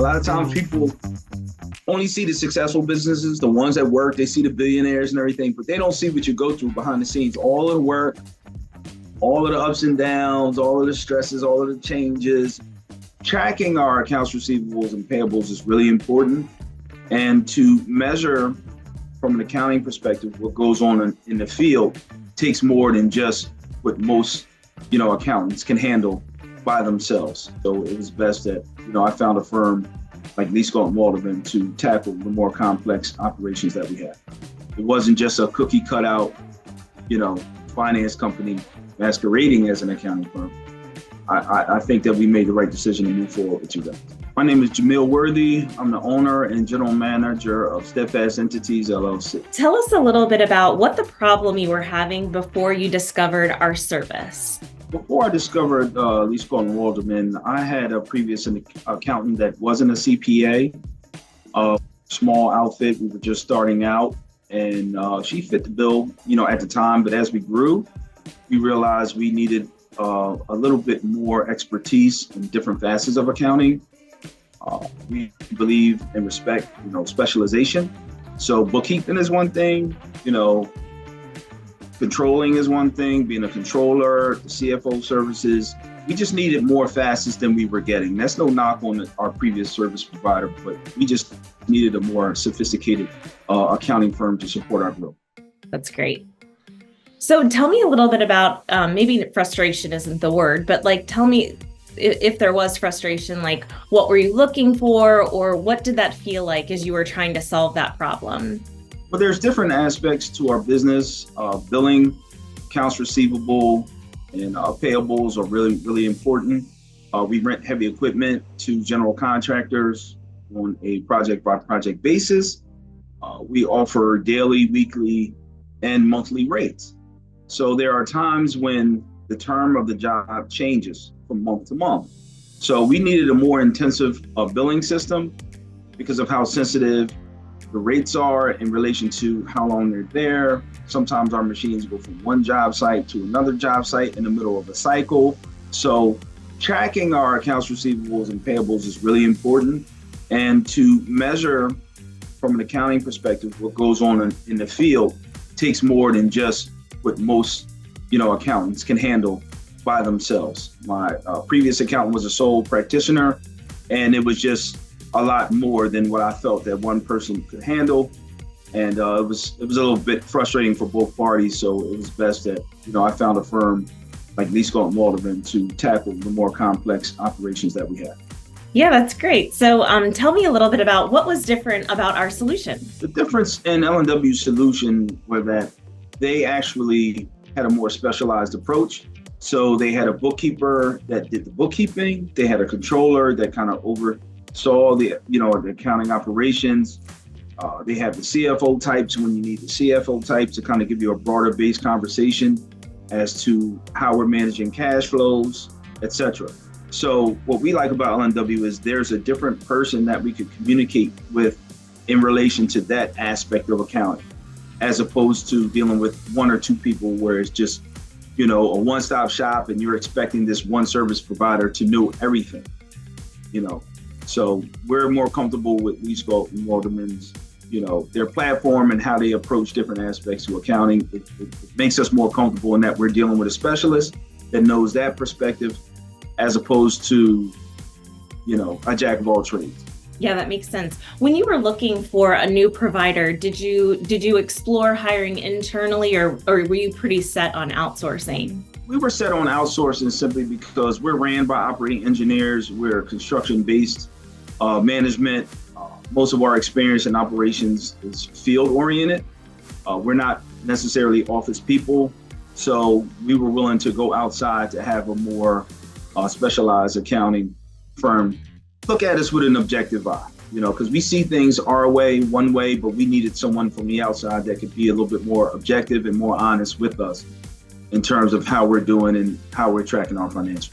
lot of times people only see the successful businesses, the ones that work, they see the billionaires and everything, but they don't see what you go through behind the scenes, all of the work, all of the ups and downs, all of the stresses, all of the changes. Tracking our accounts receivables and payables is really important. And to measure from an accounting perspective what goes on in the field takes more than just what most, accountants can handle by themselves. So it was best that, I found a firm like Lee Scott and Waldman to tackle the more complex operations that we have. It wasn't just a cookie cutout, finance company masquerading as an accounting firm. I think that we made the right decision to move forward with you guys. My name is Jamil Worthy. I'm the owner and general manager of Steadfast Entities, LLC. Tell us a little bit about what the problem you were having before you discovered our service. Before I discovered Lee Scott and Waldman, I had a previous accountant that wasn't a CPA, a small outfit. We were just starting out, and she fit the bill, at the time. But as we grew, we realized we needed a little bit more expertise in different facets of accounting. We believe and respect, specialization. So bookkeeping is one thing, controlling is one thing, being a controller, the CFO services. We just needed more facets than we were getting. That's no knock on our previous service provider, but we just needed a more sophisticated accounting firm to support our growth. That's great. So tell me a little bit about, maybe frustration isn't the word, but tell me if there was frustration, what were you looking for, or what did that feel like as you were trying to solve that problem? Well, there's different aspects to our business. Billing, accounts receivable, and payables are really, really important. We rent heavy equipment to general contractors on a project-by-project basis. We offer daily, weekly, and monthly rates. So there are times when the term of the job changes from month to month. So we needed a more intensive billing system because of how sensitive the rates are in relation to how long they're there. Sometimes our machines go from one job site to another job site in the middle of a cycle. So tracking our accounts receivables and payables is really important. And to measure from an accounting perspective what goes on in the field takes more than just what most, accountants can handle by themselves. My previous accountant was a sole practitioner, and it was just a lot more than what I felt that one person could handle. And it was a little bit frustrating for both parties. So it was best that, I found a firm like Lee Scott and Waldman to tackle the more complex operations that we have. Yeah, that's great. So tell me a little bit about what was different about our solution. The difference in L&W's solution was that they actually had a more specialized approach. So they had a bookkeeper that did the bookkeeping. They had a controller that kind of oversaw the accounting operations. They have the CFO types when you need the CFO types to kind of give you a broader based conversation as to how we're managing cash flows, etc. So what we like about L&W is there's a different person that we could communicate with in relation to that aspect of accounting, as opposed to dealing with one or two people where it's just, a one-stop shop and you're expecting this one service provider to know everything, So we're more comfortable with Lee Scott and Waldman's, their platform and how they approach different aspects to accounting. It makes us more comfortable in that we're dealing with a specialist that knows that perspective, as opposed to, a jack of all trades. Yeah, that makes sense. When you were looking for a new provider, did you explore hiring internally, or were you pretty set on outsourcing? We were set on outsourcing simply because we're ran by operating engineers. We're construction-based management. Most of our experience in operations is field-oriented. We're not necessarily office people, so we were willing to go outside to have a more specialized accounting firm look at us with an objective eye, because we see things our way, one way, but we needed someone from the outside that could be a little bit more objective and more honest with us in terms of how we're doing and how we're tracking our financials.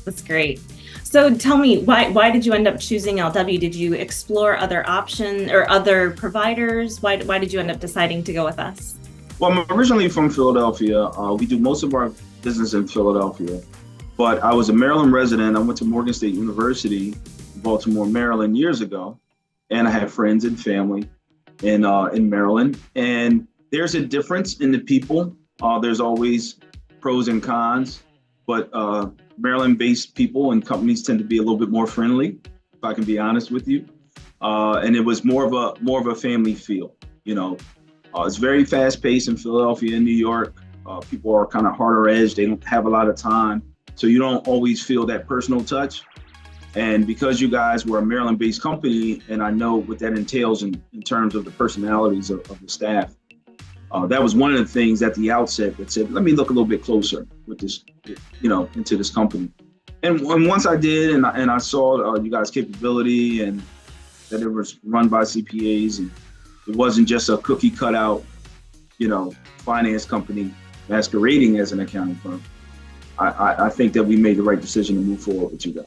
That's great. So tell me, why did you end up choosing LW? Did you explore other options or other providers? Why did you end up deciding to go with us? Well, I'm originally from Philadelphia. We do most of our business in Philadelphia, but I was a Maryland resident. I went to Morgan State University, Baltimore, Maryland years ago, and I have friends and family in Maryland. And there's a difference in the people. There's always pros and cons, but Maryland-based people and companies tend to be a little bit more friendly, if I can be honest with you. And it was more of a family feel. It's very fast-paced in Philadelphia and New York. People are kind of harder edged. They don't have a lot of time, so you don't always feel that personal touch. And because you guys were a Maryland-based company, and I know what that entails in terms of the personalities of the staff, that was one of the things at the outset that said, let me look a little bit closer with this, into this company. And once I did, and I saw you guys' capability and that it was run by CPAs, and it wasn't just a cookie cutout, finance company masquerading as an accounting firm, I think that we made the right decision to move forward with you guys.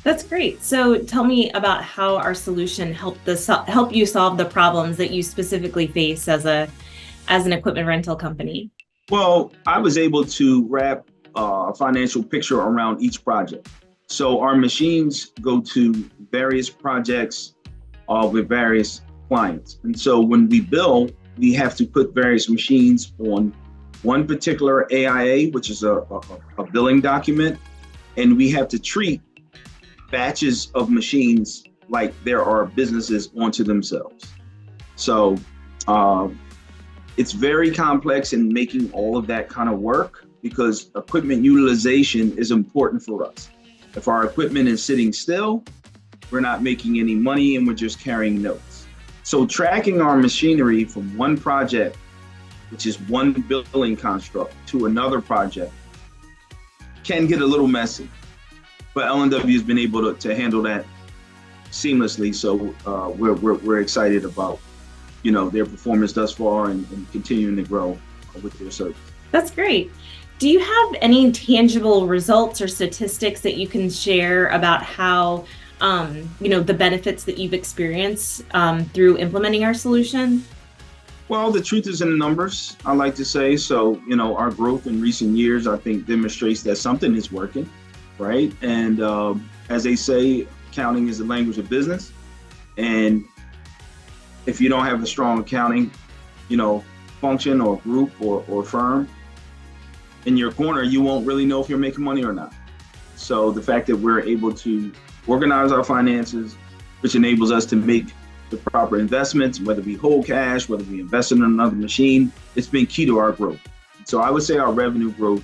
That's great. So tell me about how our solution helped you solve the problems that you specifically face as an equipment rental company. Well, I was able to wrap a financial picture around each project. So our machines go to various projects with various clients. And so when we bill, we have to put various machines on one particular AIA, which is a billing document, and we have to treat batches of machines like there are businesses onto themselves. So it's very complex in making all of that kind of work, because equipment utilization is important for us. If our equipment is sitting still, we're not making any money and we're just carrying notes. So tracking our machinery from one project, which is one billing construct, to another project can get a little messy. But L&W has been able to handle that seamlessly. So we're excited about their performance thus far and continuing to grow with their service. That's great. Do you have any tangible results or statistics that you can share about how the benefits that you've experienced through implementing our solution? Well, the truth is in the numbers, I like to say. So, our growth in recent years, I think, demonstrates that something is working, right? And as they say, accounting is the language of business. And if you don't have a strong accounting, function or group or firm in your corner, you won't really know if you're making money or not. So the fact that we're able to organize our finances, which enables us to make the proper investments, whether we hold cash, whether we invest in another machine, it's been key to our growth. So I would say our revenue growth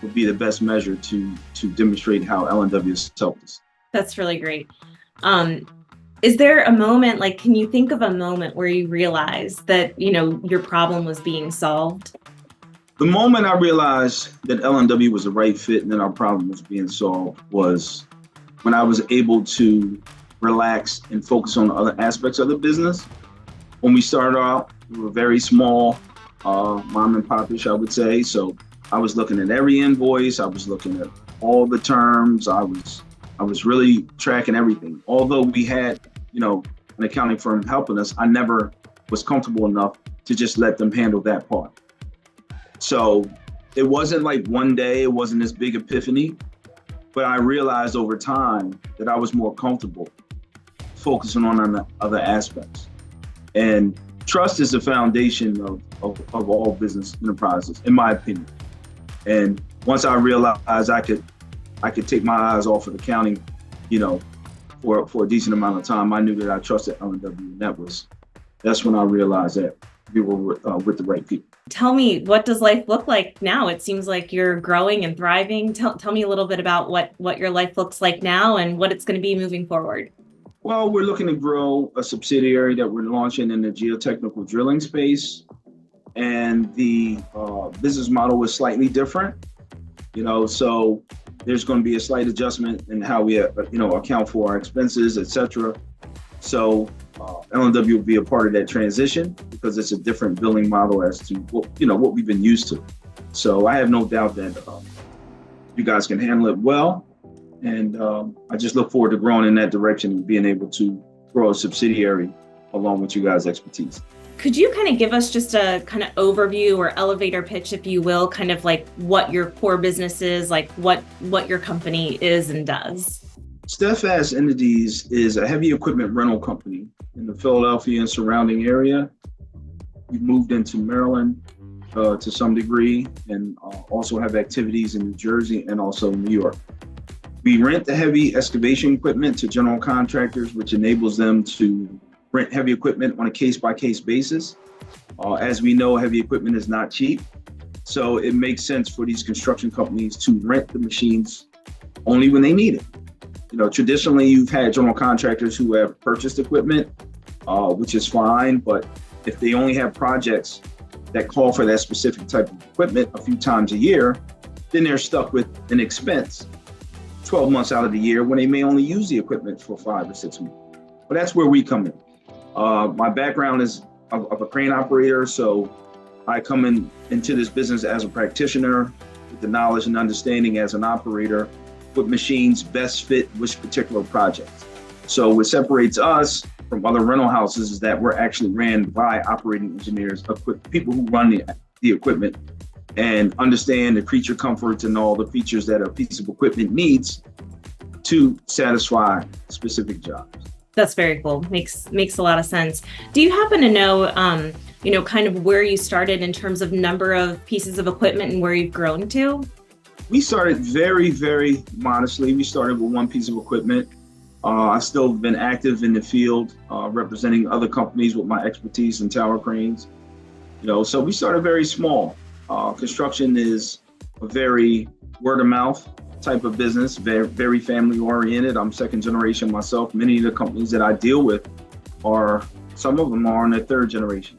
would be the best measure to demonstrate how L&W has helped us. That's really great. Is there a moment, can you think of a moment where you realized that, your problem was being solved? The moment I realized that L&W was the right fit and that our problem was being solved was when I was able to relax and focus on other aspects of the business. When we started out, we were very small, mom and pop-ish, I would say. So I was looking at every invoice. I was looking at all the terms. I was really tracking everything. Although we had, an accounting firm helping us, I never was comfortable enough to just let them handle that part. So it wasn't like one day, it wasn't this big epiphany, but I realized over time that I was more comfortable focusing on other aspects. And trust is the foundation of all business enterprises, in my opinion. And once I realized I could take my eyes off of accounting, for a decent amount of time, I knew that I trusted L&W, and that's when I realized that we were with the right people. Tell me, what does life look like now? It seems like you're growing and thriving. Tell me a little bit about what your life looks like now and what it's going to be moving forward. Well, we're looking to grow a subsidiary that we're launching in the geotechnical drilling space. And the business model is slightly different, so there's going to be a slight adjustment in how we, account for our expenses, et cetera. So L&W will be a part of that transition because it's a different billing model as to what we've been used to. So I have no doubt that you guys can handle it well. And I just look forward to growing in that direction and being able to grow a subsidiary along with you guys' expertise. Could you kind of give us just a kind of overview or elevator pitch, if you will, kind of like what your core business is, like what your company is and does? Steadfast Entities is a heavy equipment rental company in the Philadelphia and surrounding area. We moved into Maryland to some degree, and also have activities in New Jersey and also New York. We rent the heavy excavation equipment to general contractors, which enables them to rent heavy equipment on a case-by-case basis. As we know, heavy equipment is not cheap, so it makes sense for these construction companies to rent the machines only when they need it. Traditionally, you've had general contractors who have purchased equipment, which is fine, but if they only have projects that call for that specific type of equipment a few times a year, then they're stuck with an expense 12 months out of the year when they may only use the equipment for 5 or 6 months. But that's where we come in. My background is of a crane operator, so I come into this business as a practitioner with the knowledge and understanding as an operator what machines best fit which particular projects. So what separates us from other rental houses is that we're actually ran by operating engineers, people who run the equipment and understand the creature comforts and all the features that a piece of equipment needs to satisfy specific jobs. That's very cool. Makes a lot of sense. Do you happen to know, kind of where you started in terms of number of pieces of equipment and where you've grown to? We started very, very modestly. We started with one piece of equipment. I've still been active in the field, representing other companies with my expertise in tower cranes. So we started very small. Construction is a very word of mouth type of business, very, very family oriented. I'm second generation myself. Many of the companies that I deal with some of them are in their third generation.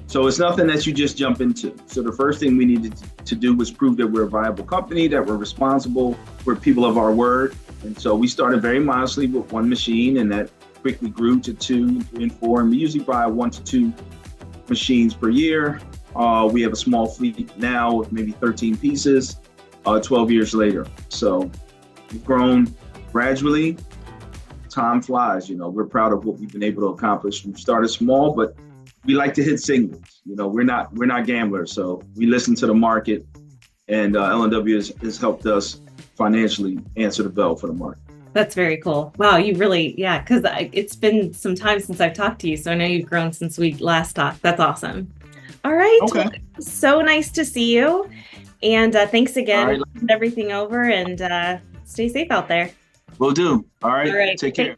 So it's nothing that you just jump into. So the first thing we needed to do was prove that we're a viable company, that we're responsible, we're people of our word. And so we started very modestly with one machine, and that quickly grew to 2, 3, and 4. And we usually buy 1 to 2 machines per year. We have a small fleet now with maybe 13 pieces, 12 years later. So we've grown gradually. Time flies, we're proud of what we've been able to accomplish. We started small, but we like to hit singles. We're not gamblers, so we listen to the market, and L&W has helped us financially answer the bell for the market. That's very cool. Wow, you really, because it's been some time since I've talked to you, so I know you've grown since we last talked. That's awesome. All right. Okay. Well, so nice to see you, and thanks again All right. for everything over, and stay safe out there. Will do. All right. All right. Take care.